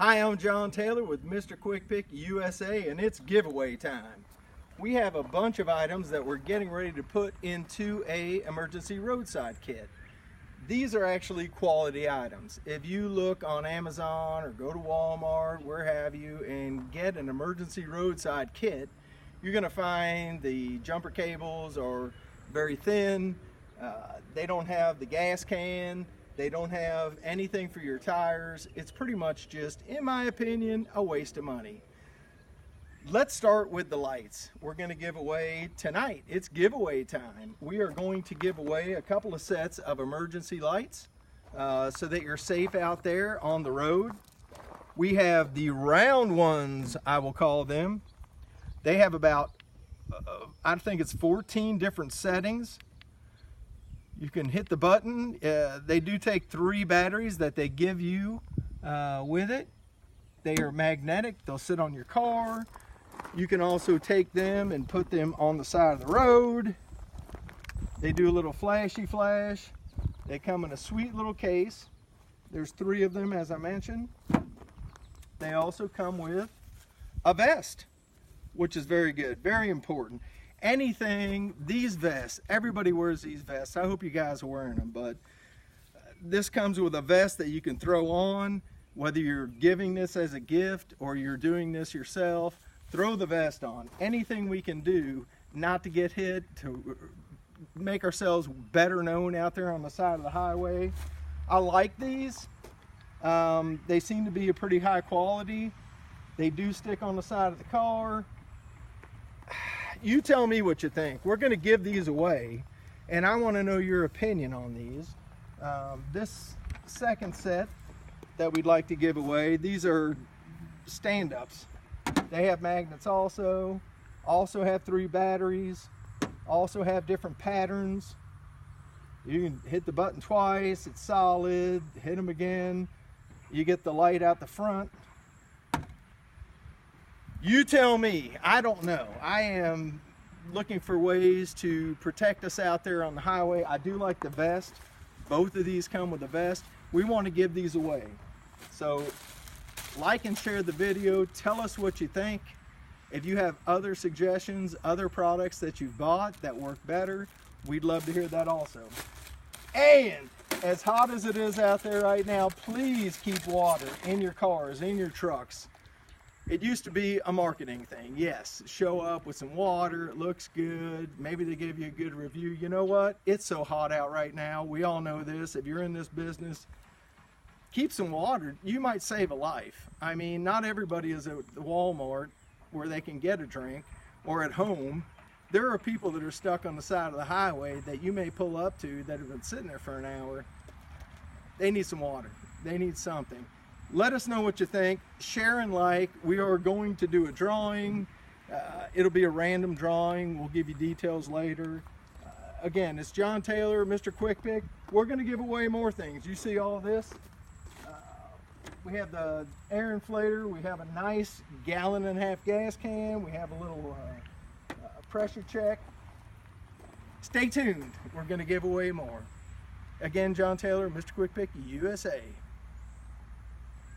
Hi, I'm John Taylor with MrQuickPick USA, and it's giveaway time. We have a bunch of items that we're getting ready to put into a emergency roadside kit. These are actually quality items. If you look on Amazon or go to Walmart, where have you, and get an emergency roadside kit, you're going to find the jumper cables are very thin. They don't have the gas can. They don't have anything for your tires. It's pretty much just, in my opinion, a waste of money. Let's start with the lights. We're going to give away tonight. It's giveaway time. We are going to give away a couple of sets of emergency lights so that you're safe out there on the road. We have the round ones, I will call them. They have about, I think it's 14 different settings. You can hit the button. They do take 3 batteries that they give you with it. They are magnetic. They'll sit on your car. You can also take them and put them on the side of the road. They do a little flashy flash. They come in a sweet little case. There's 3 of them, as I mentioned. They also come with a vest, which is very good, very important. Anything, these vests, everybody wears these vests. I hope you guys are wearing them, but this comes with a vest that you can throw on, whether you're giving this as a gift or you're doing this yourself. Throw the vest on. Anything we can do not to get hit, to make ourselves better known out there on the side of the highway. I like these. They seem to be a pretty high quality. They do stick on the side of the car. You tell me what you think. We're going to give these away, and I want to know your opinion on these. This second set that we'd like to give away, these are stand-ups. They have magnets also have 3 batteries, also have different patterns. You can hit the button twice, it's solid, hit them again, you get the light out the front. You tell me. I don't know. I am looking for ways to protect us out there on the highway. I do like the vest. Both of these come with a vest. We want to give these away. So like and share the video. Tell us what you think. If you have other suggestions, other products that you've bought that work better, we'd love to hear that also. And as hot as it is out there right now, please keep water in your cars, in your trucks. It used to be a marketing thing. Yes, show up with some water, it looks good, maybe they give you a good review. You know what? It's so hot out right now. We all know this. If you're in this business, keep some water. You might save a life. I mean, not everybody is at the Walmart where they can get a drink, or at home. There are people that are stuck on the side of the highway that you may pull up to that have been sitting there for an hour. They need some water. They need something. Let us know what you think. Share and like. We are going to do a drawing. It'll be a random drawing. We'll give you details later. Again, it's John Taylor, MrQuickPick. We're going to give away more things. You see all this? We have the air inflator. We have a nice 1.5 gallon gas can. We have a little pressure check. Stay tuned. We're going to give away more. Again, John Taylor, MrQuickPick USA.